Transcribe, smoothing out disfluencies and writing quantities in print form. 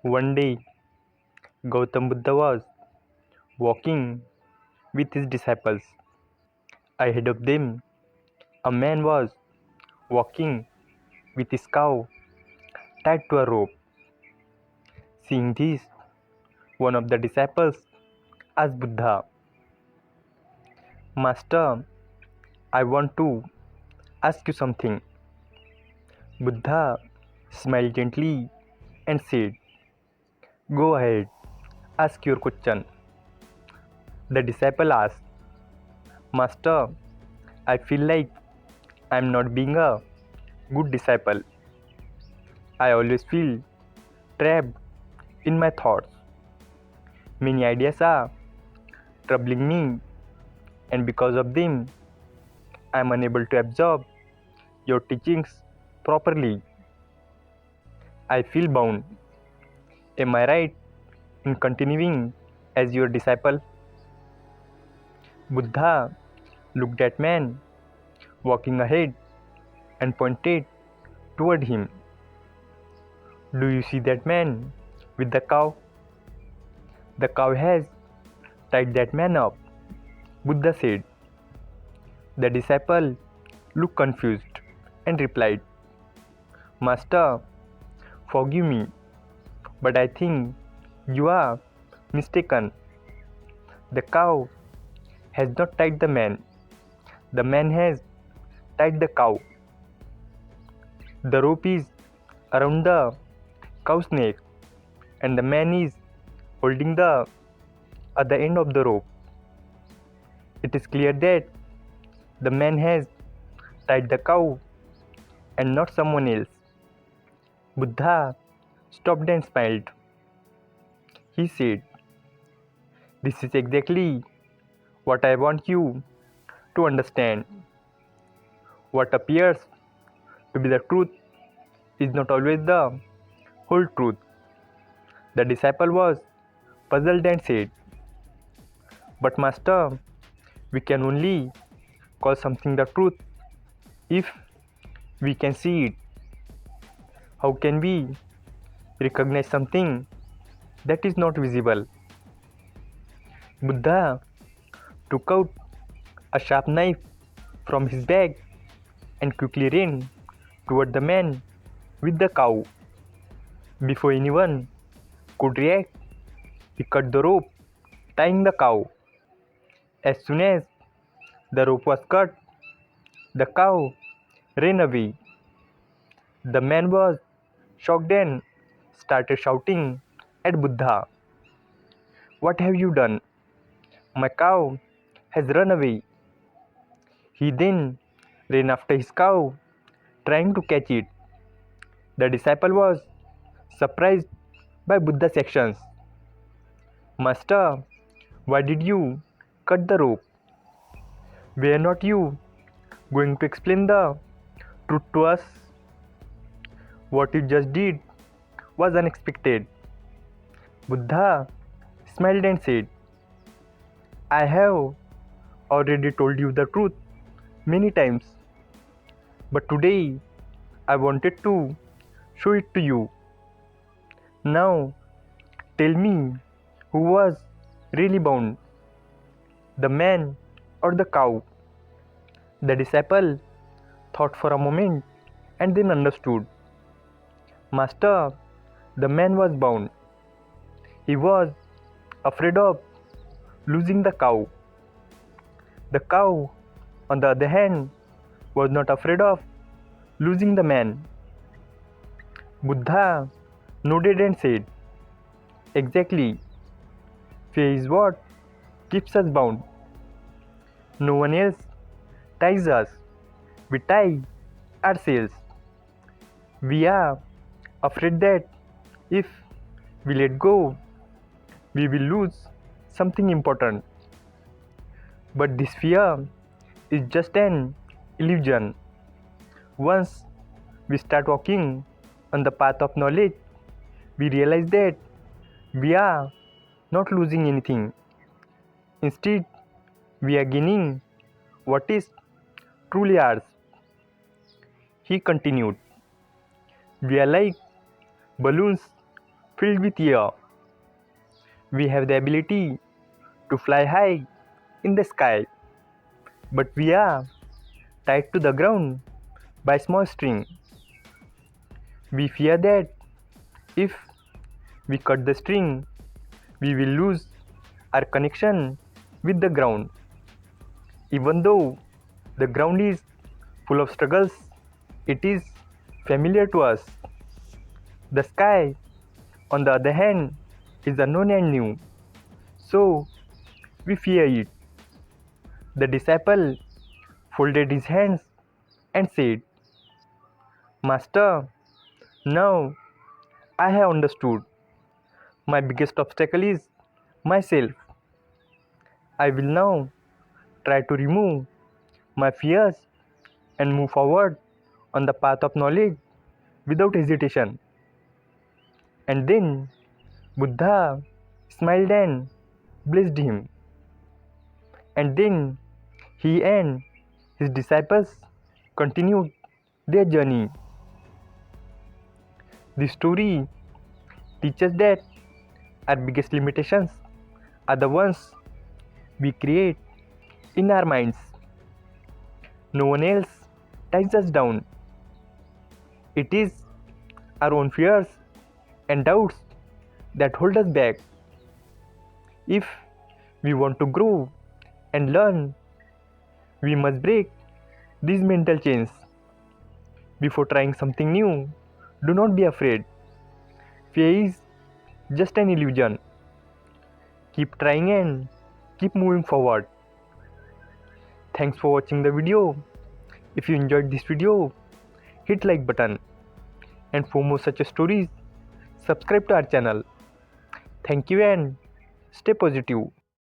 One day, Gautam Buddha was walking with his disciples. Ahead of them, a man was walking with his cow tied to a rope. Seeing this, one of the disciples asked Buddha, Master, I want to ask you something. Buddha smiled gently and said, Go ahead, ask your question. The disciple asked, Master, I feel like I am not being a good disciple. I always feel trapped in my thoughts. Many ideas are troubling me, and because of them, I am unable to absorb your teachings properly. I feel bound. Am I right in continuing as your disciple? Buddha looked at man walking ahead and pointed toward him. Do you see that man with the cow? The cow has tied that man up, Buddha said. The disciple looked confused and replied, Master, forgive me, but I think you are mistaken. The cow has not tied the man. The man has tied the cow. The rope is around the cow's neck, and the man is holding the other end of the rope. It is clear that the man has tied the cow and not someone else. Buddha stopped and smiled. He said, This is exactly what I want you to understand. What appears to be the truth is not always the whole truth. The disciple was puzzled and said, But Master, we can only call something the truth if we can see it. How can we recognize something that is not visible? Buddha took out a sharp knife from his bag and quickly ran toward the man with the cow. Before anyone could react, he cut the rope tying the cow. As soon as the rope was cut, the cow ran away. The man was shocked and started shouting at Buddha, What have you done? My cow has run away. He then ran after his cow, trying to catch it. The disciple was surprised by Buddha's actions. Master, why did you cut the rope? Were not you going to explain the truth to us? What you just did was unexpected. Buddha smiled and said, I have already told you the truth many times, but today I wanted to show it to you. Now, tell me who was really bound, the man or the cow? The disciple thought for a moment and then understood. Master, the man was bound. He was afraid of losing the cow. The cow, on the other hand, was not afraid of losing the man. Buddha nodded and said, Exactly. Fear is what keeps us bound. No one else ties us. We tie ourselves. We are afraid that if we let go, we will lose something important. But this fear is just an illusion. Once we start walking on the path of knowledge, we realize that we are not losing anything. Instead, we are gaining what is truly ours. He continued, We are like balloons filled with air. We have the ability to fly high in the sky, but we are tied to the ground by small string. We fear that if we cut the string, we will lose our connection with the ground. Even though the ground is full of struggles, it is familiar to us. The sky, on the other hand, is unknown and new, so we fear it. The disciple folded his hands and said, Master, now I have understood. My biggest obstacle is myself. I will now try to remove my fears and move forward on the path of knowledge without hesitation. And then Buddha smiled and blessed him. And then he and his disciples continued their journey. This story teaches that our biggest limitations are the ones we create in our minds. No one else ties us down. It is our own fears and doubts that hold us back. If we want to grow and learn, we must break these mental chains. Before trying something new, do not be afraid. Fear is just an illusion. Keep trying and keep moving forward. Thanks for watching the video. If you enjoyed this video, hit like button. And for more such stories, subscribe to our channel. Thank you and stay positive.